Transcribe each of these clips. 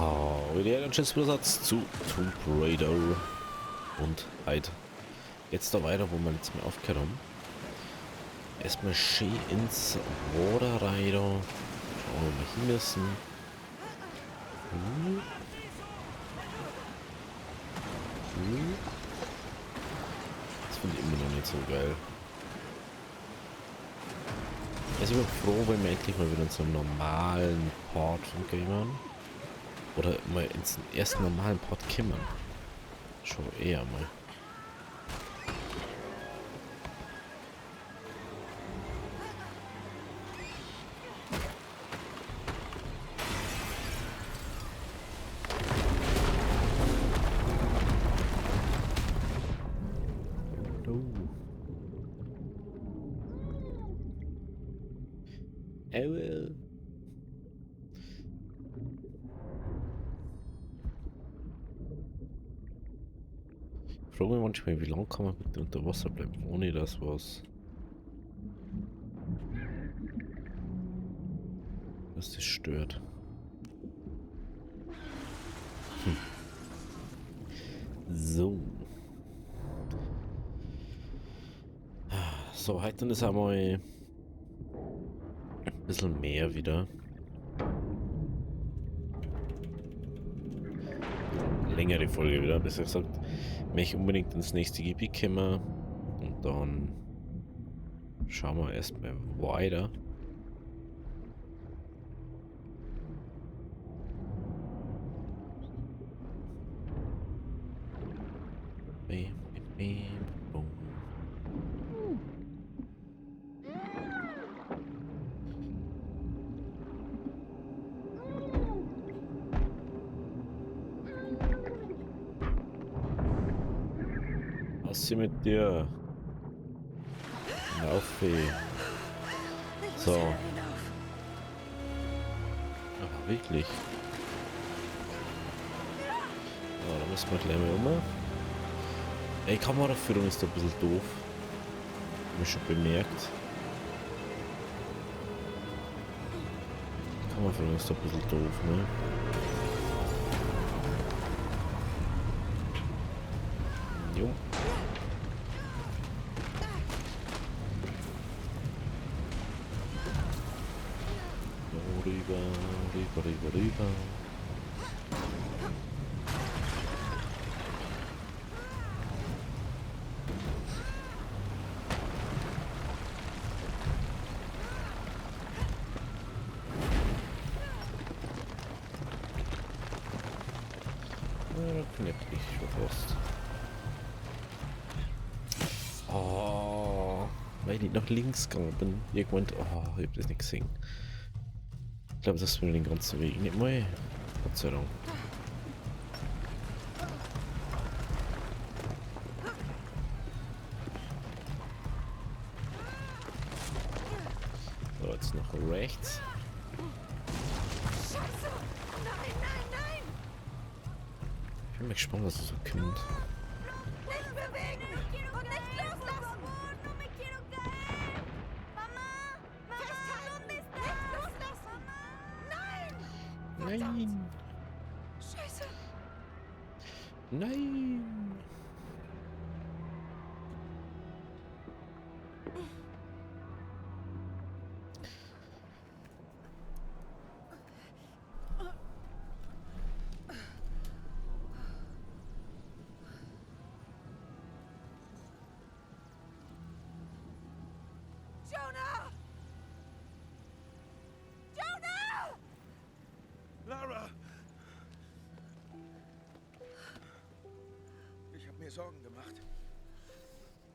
Oh, der Anschiss-Zusatz zu Tomb Raider. Und halt jetzt da weiter, wo wir jetzt mal aufgehört haben. Erstmal schön ins Water rein. Schauen, wo wir hin müssen. Das finde ich immer noch nicht so geil. Also ich bin froh, wenn wir endlich mal wieder in so einem normalen Port von Gamern. Oder mal ins ersten normalen Port kommen. Schon eher mal. Well. Ich frage mich manchmal, wie lange kann man bitte unter Wasser bleiben, ohne dass was das stört. So. So, heute ist einmal ein bisschen mehr wieder. Längere Folge wieder, besser gesagt. Ich möchte unbedingt ins nächste Gebiet kommen und dann schauen wir erstmal weiter. Was ist mit dir? Lauf, ey. So. Aber wirklich. So, da müssen wir gleich mal um. Ey, Kameraführung ist ein bisschen doof. Hab ich schon bemerkt. Kameraführung ist ein bisschen doof, ne? Jo. Rüber. Knipplich, schon fast. Oh, weil ich nicht nach links gegangen bin. Irgendwann, oh, ich hab das nicht gesehen. Ich glaube, das will den ganzen Weg nicht mal. Gott sei Dank. So, jetzt noch rechts. Ich bin mal gespannt, was es so kommt. Nicht bewegen! Und nicht loslassen! No me quiero caer! Mama! Festhalten! Nicht loslassen! Nein! Nein! Scheiße! Nein! Jonah! Jonah! Lara! Ich habe mir Sorgen gemacht.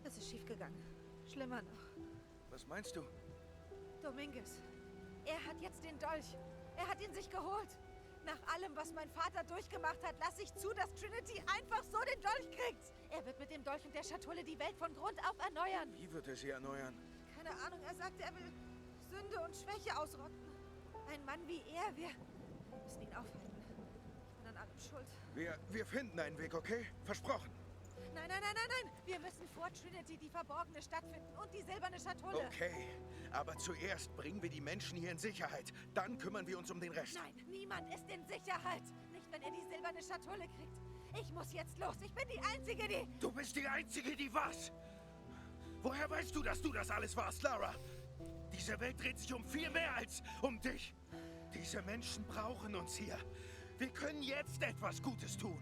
Es ist schiefgegangen. Schlimmer noch. Was meinst du? Dominguez. Er hat jetzt den Dolch. Er hat ihn sich geholt. Nach allem, was mein Vater durchgemacht hat, lasse ich zu, dass Trinity einfach so den Dolch kriegt. Er wird mit dem Dolch und der Schatulle die Welt von Grund auf erneuern. Wie wird er sie erneuern? Keine Ahnung, er sagte, er will Sünde und Schwäche ausrotten. Ein Mann wie er, wir müssen ihn aufhalten. Ich bin an allem schuld. Wir finden einen Weg, okay? Versprochen. Nein, nein, nein, nein, nein. Wir müssen vor Trinity die verborgene Stadt finden und die silberne Schatulle. Okay, aber zuerst bringen wir die Menschen hier in Sicherheit. Dann kümmern wir uns um den Rest. Nein, niemand ist in Sicherheit. Nicht wenn er die silberne Schatulle kriegt. Ich muss jetzt los. Ich bin die Einzige, die... Du bist die Einzige, die was? Woher weißt du, dass du das alles warst, Lara? Diese Welt dreht sich um viel mehr als um dich. Diese Menschen brauchen uns hier. Wir können jetzt etwas Gutes tun.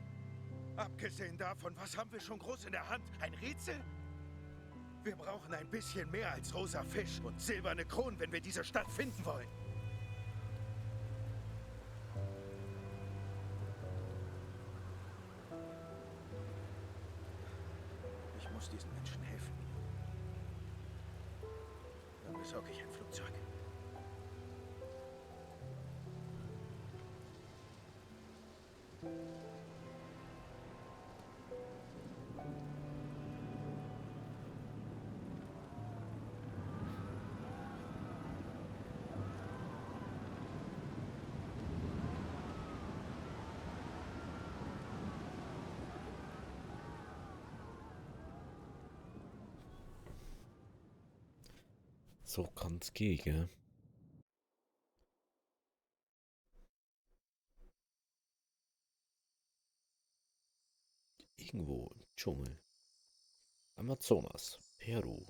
Abgesehen davon, was haben wir schon groß in der Hand? Ein Rätsel? Wir brauchen ein bisschen mehr als rosa Fisch und silberne Kronen, wenn wir diese Stadt finden wollen. Ich muss diesen Menschen helfen. Dann besorge ich ein Flugzeug. So kann's gehen, gell? Irgendwo im Dschungel. Amazonas, Peru.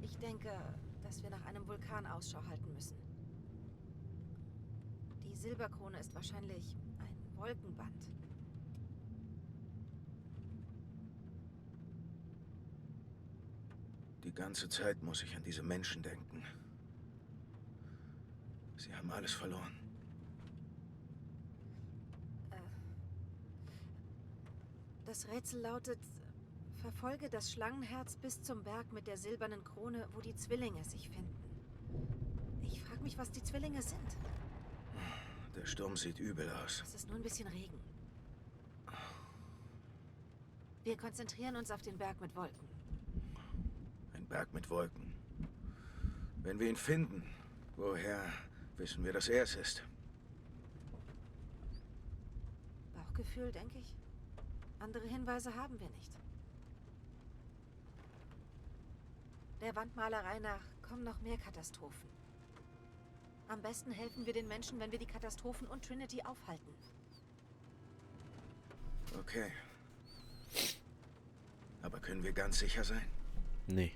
Ich denke, dass wir nach einem Vulkan Ausschau halten müssen. Die Silberkrone ist wahrscheinlich ein Wolkenband. Die ganze Zeit muss ich an diese Menschen denken. Sie haben alles verloren. Das Rätsel lautet: Verfolge das Schlangenherz bis zum Berg mit der silbernen Krone, wo die Zwillinge sich finden. Ich frage mich, was die Zwillinge sind. Der Sturm sieht übel aus. Es ist nur ein bisschen Regen. Wir konzentrieren uns auf den Berg mit Wolken. Ein Berg mit Wolken. Wenn wir ihn finden, woher wissen wir, dass er es ist? Bauchgefühl, denke ich. Andere Hinweise haben wir nicht. Der Wandmalerei nach kommen noch mehr Katastrophen. Am besten helfen wir den Menschen, wenn wir die Katastrophen und Trinity aufhalten. Okay. Aber können wir ganz sicher sein? Nee.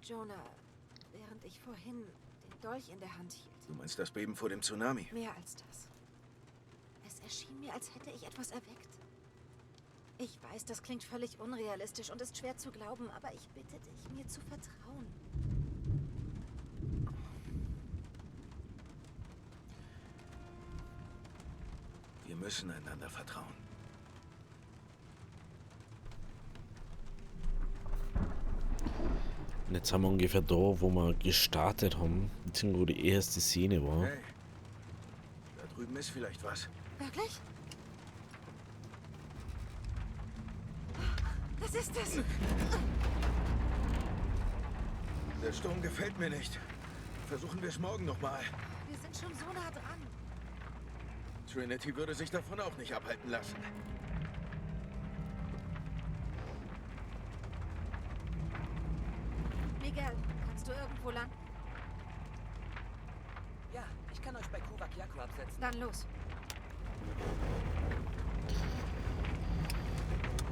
Jonah, während ich vorhin den Dolch in der Hand hielt, Du meinst das Beben vor dem Tsunami? mehr als das. Es erschien mir, als hätte ich etwas erweckt. Ich weiß, das klingt völlig unrealistisch und ist schwer zu glauben, aber ich bitte dich, mir zu vertrauen. Wir müssen einander vertrauen. Und jetzt haben wir ungefähr da, wo wir gestartet haben, beziehungsweise wo die erste Szene war. Hey, da drüben ist vielleicht was. Wirklich? Was ist das? Der Sturm gefällt mir nicht. Versuchen wir es morgen nochmal. Wir sind schon so nah dran. Trinity würde sich davon auch nicht abhalten lassen. Miguel, kannst du irgendwo landen? Ja, ich kann euch bei Kuvak Yaku absetzen. Dann los.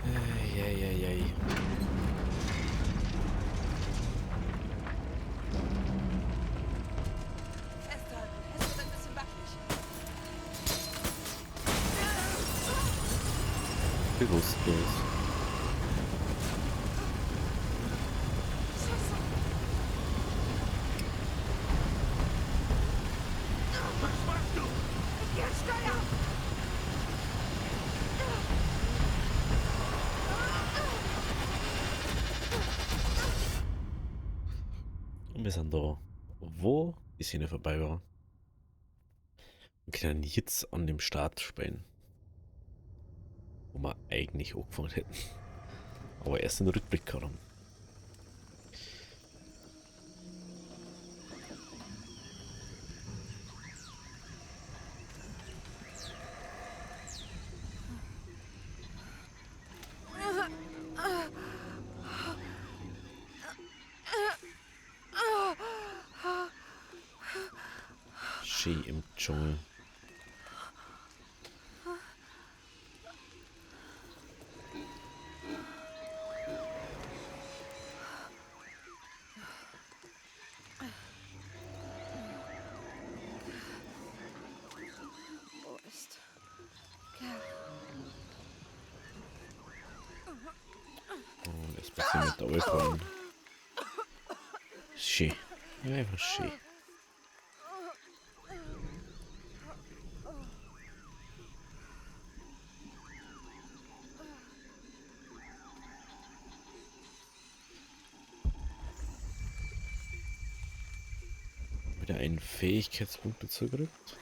Eieiei. Festhalten, es wird ein bisschen wackelig. Bewusstlos. Was machst du? Jetzt Steuer! Und wir sind da, wo die Szene vorbei war. Und können jetzt an dem Start spielen. wo wir eigentlich angefangen hätten. Aber erst einen Rückblick haben. Ski im Dschungel. Wo ist Kerl? Und jetzt passiert mit der Ölfallen. Ski. Ja, einfach Ski. Wieder einen Fähigkeitspunkt dazu gerückt.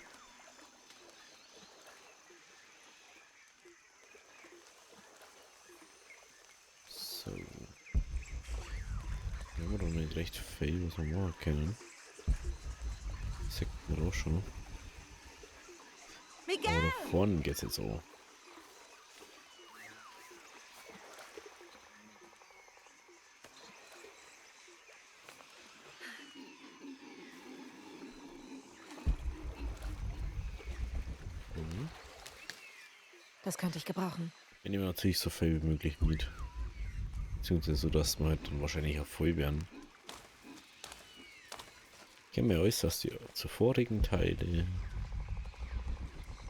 So. Wir haben doch nicht recht viel, was wir machen können. Das sieht man auch schon. Aber Miguel! da vorne geht's jetzt auch. Das könnte ich gebrauchen. Wir nehmen natürlich so viel wie möglich mit. Beziehungsweise so, dass wir halt dann wahrscheinlich auch voll werden. Kennen wir alles aus die zuvorigen Teile.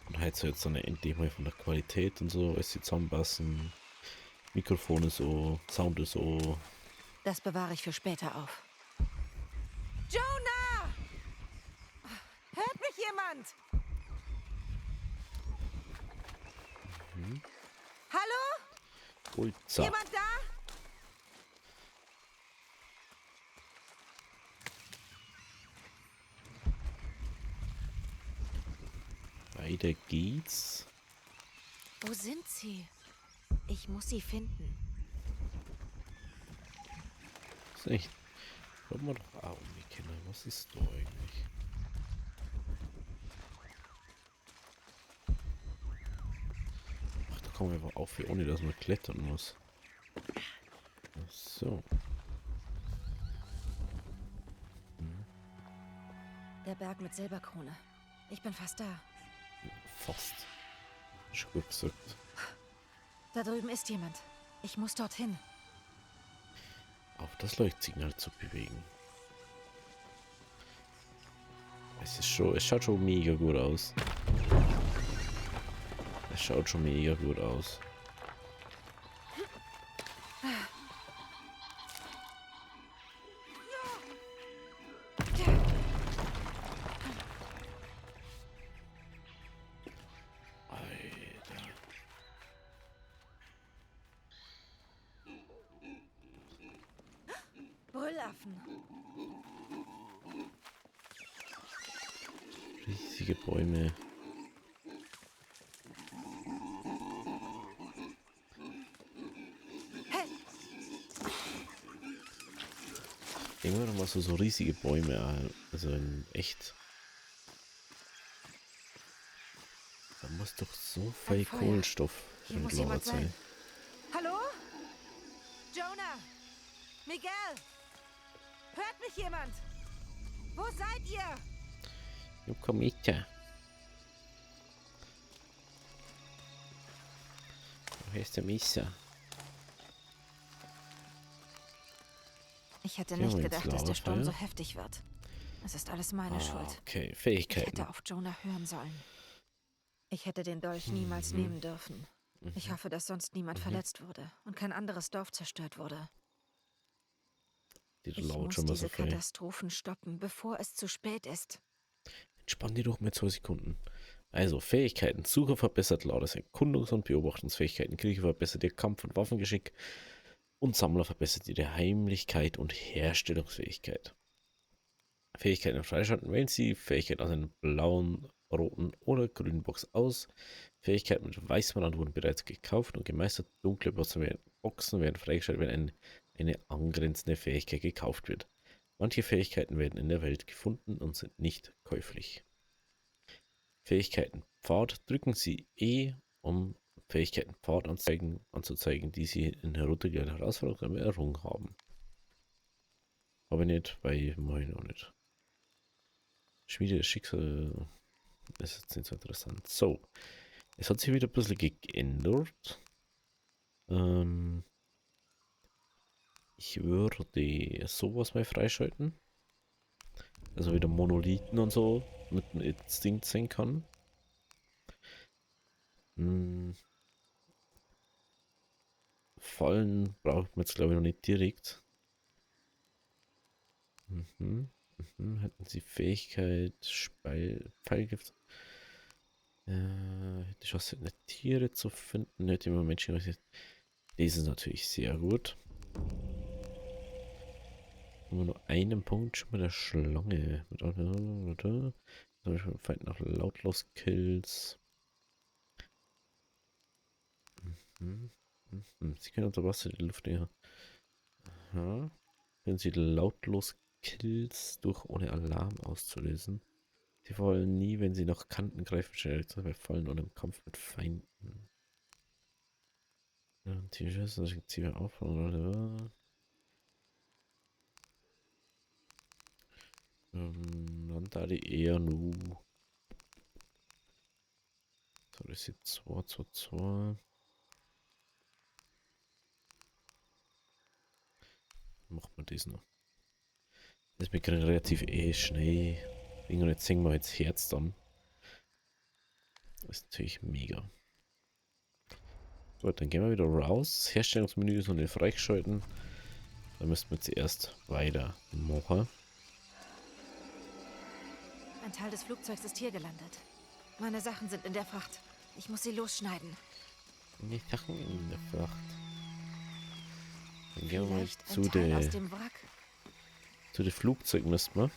Und halt so jetzt dann endlich mal von der Qualität und so, alles die zusammenpassen. Mikrofon ist so, Sound ist so. Das bewahre ich für später auf. Jonah! Hört mich jemand? Hallo? Ulza. Jemand da? Weiter geht's. Wo sind sie? Ich muss sie finden. Ist echt. Schauen wir doch auch um die Kinder. Was ist da eigentlich? Ach, da kommen wir einfach auf, wie ohne dass man klettern muss. Ach so. Der Berg mit Silberkrone. Ich bin fast da. Fast. Schon gut gesagt. Da drüben ist jemand. Ich muss dorthin. Auf das Leuchtsignal zu bewegen. Es schaut schon mega gut aus. Es schaut schon mega gut aus. Alter. Brüllaffen. Riesige Bäume. Hey, Irgendwann noch mal so riesige Bäume, also in echt. Da muss doch so viel Feuer. Kohlenstoff hier muss entladen jemand sein. sein. Hallo? Jonah? Miguel? Hört mich jemand? Wo seid ihr? Nu komm ich da. Wo ist der Missa? Ich hätte Hier nicht haben wir jetzt gedacht, dass der Sturm so Lagerfeuer. heftig wird. Es ist alles meine Schuld. Okay, Ich Fähigkeiten. hätte auf Jonah hören sollen. Ich hätte den Dolch niemals nehmen dürfen. Ich hoffe, dass sonst niemand verletzt wurde und kein anderes Dorf zerstört wurde. Die Ich laut muss schon mal so diese viel. Katastrophen stoppen, bevor es zu spät ist. Entspann die doch mal 2 Sekunden. Also, Fähigkeiten. Suche verbessert Laures Erkundungs- und Beobachtungsfähigkeiten. Krieger verbessert ihr Kampf- und Waffengeschick. Und Sammler verbessert ihre Heimlichkeit und Herstellungsfähigkeit. Fähigkeiten freischalten. Wählen Sie Fähigkeit aus einem blauen roten oder grünen Box aus. Fähigkeiten mit Weißmann wurden bereits gekauft und gemeistert. Dunkle Boxen werden freigeschaltet, wenn eine angrenzende Fähigkeit gekauft wird. Manche Fähigkeiten werden in der Welt gefunden und sind nicht käuflich. Fähigkeiten Pfad. Drücken Sie E, um Fähigkeiten Pfad anzuzeigen, die Sie in heruntergeladen Herausforderungen errungen haben. Aber nicht, weil mache ich noch nicht. Schmiede des Schicksals ist jetzt nicht so interessant. So, es hat sich wieder ein bisschen geändert. Ich würde sowas mal freischalten. Also wieder Monolithen und so mit dem Instinkt sein kann. Fallen braucht man jetzt glaube ich noch nicht direkt. Hätten sie Fähigkeit, Pfeilgift. Hätte Chance, eine Tiere zu finden, hätte immer Menschen gerechnet. Das ist natürlich sehr gut. Haben wir nur einen Punkt schon mit der Schlange. Zum Beispiel Fight nach lautlos Kills. Sie können unter Wasser die Luft näher. Aha. Können sie lautlos Kills durch ohne Alarm auszulösen. Sie wollen nie, wenn sie nach Kanten greifen, schnell bei Fallen oder im Kampf mit Feinden. Ja, T-Shirts, das ziehen wir auf. Dann da die eher nu. So, das ist 2, 2, 2. Macht man das noch. Das wir kriegen relativ schnell. Und jetzt singen wir jetzt Herz dann. Das ist natürlich mega. Gut, dann gehen wir wieder raus. Herstellungsmenü ist noch nicht freigeschalten. Da müssen wir zuerst weitermachen. Ein Teil des Flugzeugs ist hier gelandet. Meine Sachen sind in der Fracht. Ich muss sie losschneiden. Die Sachen in der Fracht. Dann gehen wir mal Vielleicht ein Teil aus dem Wrack. zu den Flugzeugen müssen wir.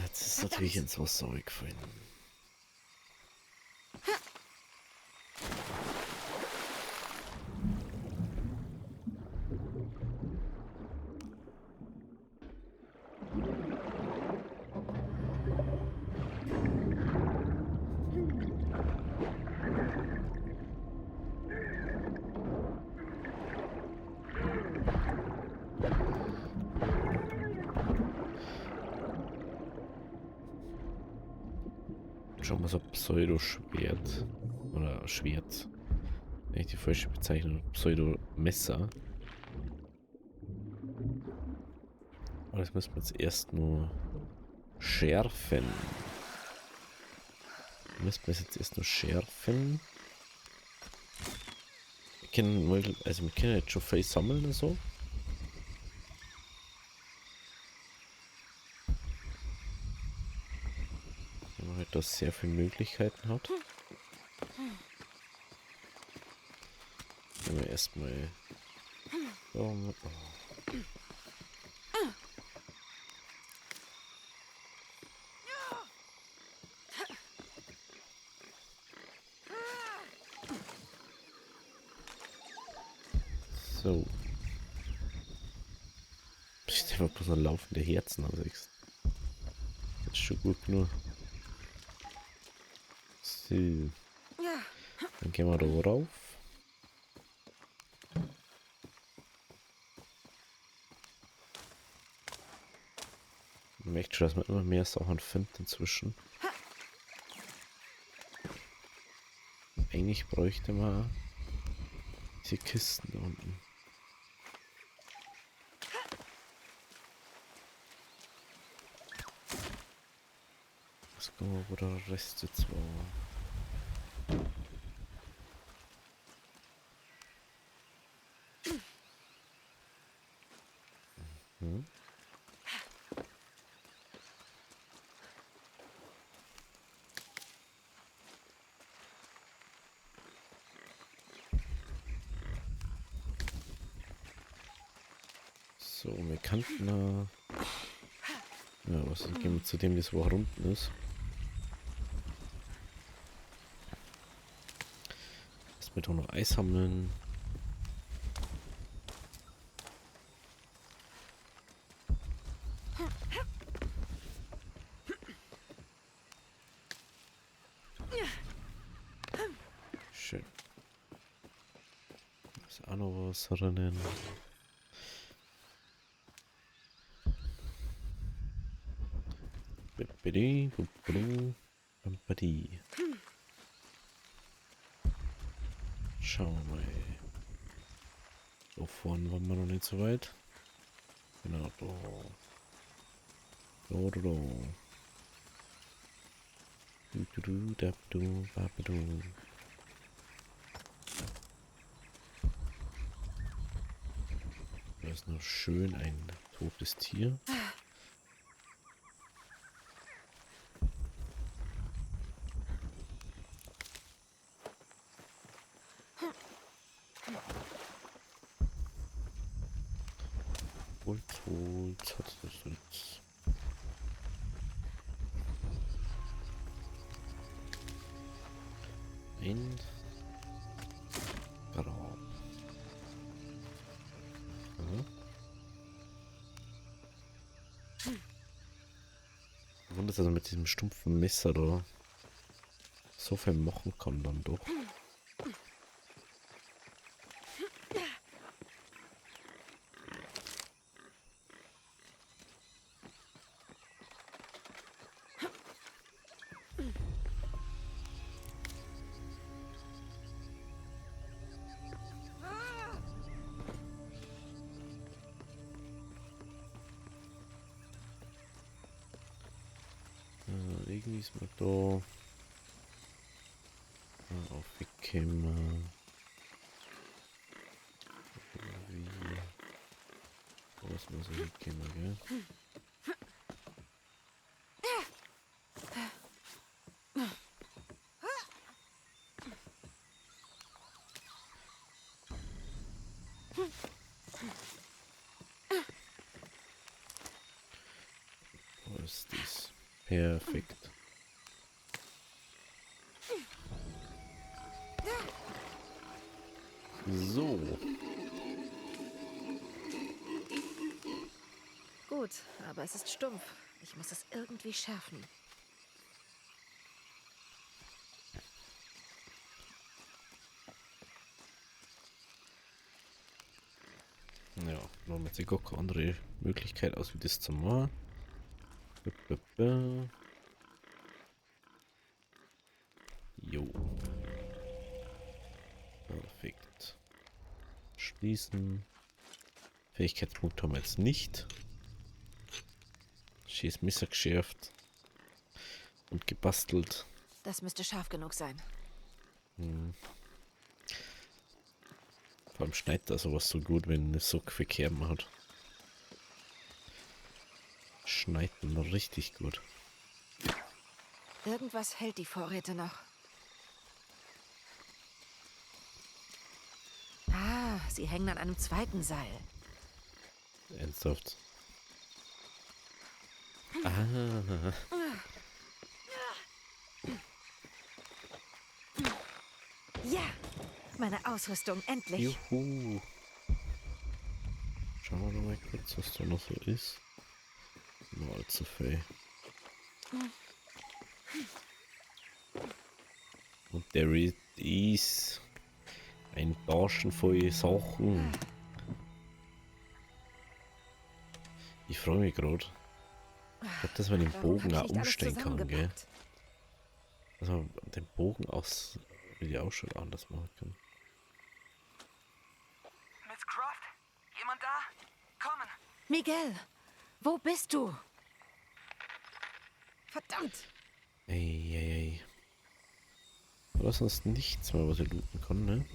Jetzt ist natürlich ins Wasser gefallen. Schon mal so Pseudo-Schwert. Oder Schwert. Eigentlich die falsche Bezeichnung. Pseudo-Messer. Aber das müssen wir jetzt erst nur schärfen. Müssen wir es jetzt erst nur schärfen. Wir können jetzt schon viel sammeln und so. Wenn man halt da sehr viele Möglichkeiten hat. Wenn wir erstmal. Oh. So. Ich denke mal bloß noch laufende Herzen am 6. Das ist schon gut genug. So. Dann gehen wir da rauf. Ich möchte schon, dass man immer mehr Sachen findet inzwischen. Eigentlich bräuchte man diese Kisten da unten. Was gucken wir, wo der Rest jetzt war. Mhm. So, wir kannten ja, was gehen wir zu dem, das wo unten ist. Lass mir doch noch Eis sammeln. Schön. Da ist auch noch was drinnen. Bippidi, buppidi, bumpidi. Schauen wir mal. So vorne waren wir noch nicht so weit. Genau, da. Da. Du, da, du, babadu. Da ist noch schön ein totes Tier. Holz, hat das jetzt. Ein Grab. Ja. Wundert, dass er mit diesem stumpfen Messer da so viel machen kann dann doch. Irgendwie ist man da aufgekommen. Wie? Wo ist man so hingekommen, gell? Wo ist das? Perfekt. So. Gut, aber es ist stumpf. Ich muss es irgendwie schärfen. Ja, wir haben jetzt gar keine andere Möglichkeit aus, wie das zu machen. Jo. Perfekt. Schließen. Fähigkeitspunkt haben wir jetzt nicht. Schieß Messer geschärft. Und gebastelt. Das müsste scharf genug sein. Vor allem schneidet er sowas so gut, wenn es so viel Kerben hat. Schneidet noch richtig gut. Irgendwas hält die Vorräte noch. Ah, sie hängen an einem zweiten Seil. Ernsthaft. Ah. Ja, meine Ausrüstung, endlich. Juhu. Schauen wir mal kurz, was da noch so ist. Nur allzu viel. Und der ist ein Taschen voll Sachen. Ich freue mich gerade. Ich glaube, dass man den Warum Bogen hab auch ich nicht alles umstellen kann, gell? zusammengepackt? Dass man den Bogen aus, wie die auch schon anders machen kann. Miss Croft? Jemand da? Kommen! Miguel, wo bist du? Verdammt! Ey. Da ist sonst nichts mehr, was ich looten kann, ne?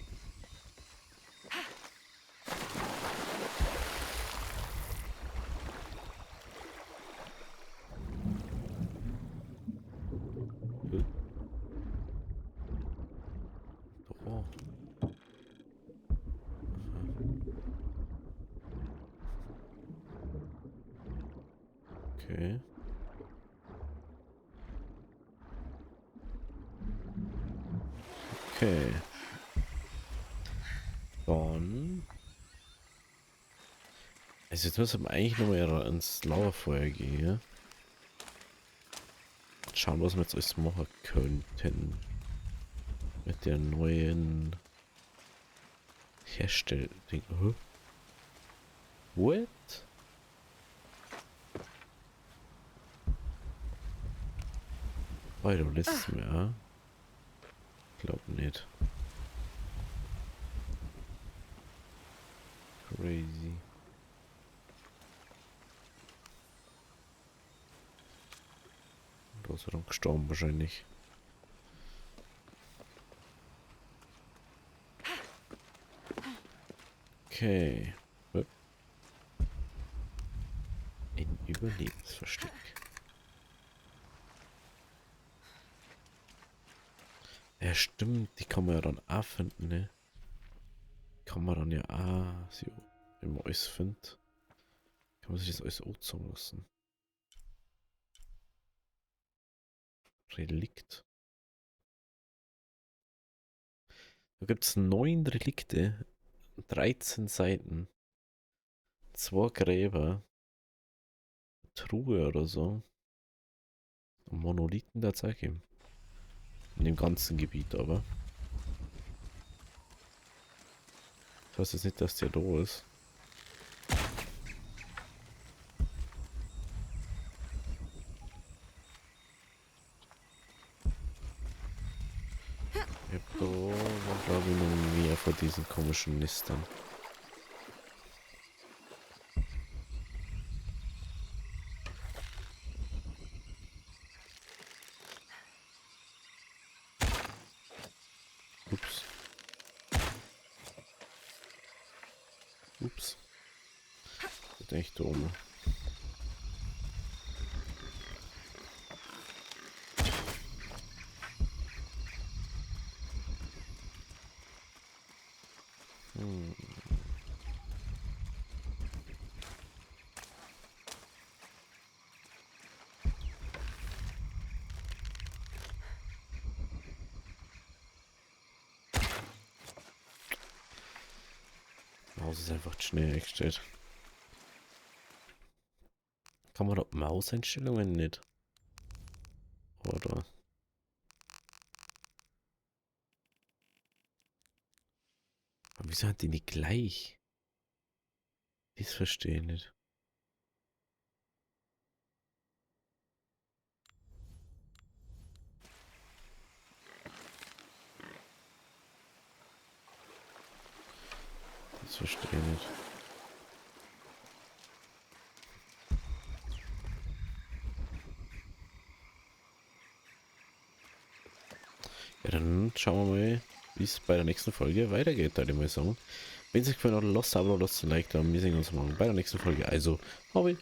Oh. Okay. Okay. Dann. Also jetzt müssen wir eigentlich nochmal ins Lauerfeuer gehen. Schauen, was wir jetzt alles machen könnten. Mit der neuen Herstellding. What? Weil du lässt mir. Glaub nicht. Crazy. Da ist er dann gestorben wahrscheinlich. Okay. Ein Überlebensversteck. Ja stimmt, die kann man ja dann auch finden, ne? Kann man dann ja auch, wenn man alles findet, kann man sich das alles anzogen lassen. Relikt. Da gibt es 9 Relikte, 13 Seiten, 2 Gräber, Truhe oder so. Und Monolithen der Zeit geben. In dem ganzen Gebiet aber. Ich weiß jetzt nicht, dass der da ist. Ich hab da, glaube ich, noch mehr von diesen komischen Nistern. Ups. Ups. Das ist echt dumm. Maus ist einfach schnell eingestellt. Kann man da Mauseinstellungen nicht? Oder? Aber wieso hat die nicht gleich? Das verstehe ich nicht. Das verstehe ich nicht. Ja, dann schauen wir mal, wie es bei der nächsten Folge weitergeht, würde ich mal sagen. Wenn es euch gefallen hat, lasst ein Abo, lasst ein Like da. Wir sehen uns morgen bei der nächsten Folge. Also, habe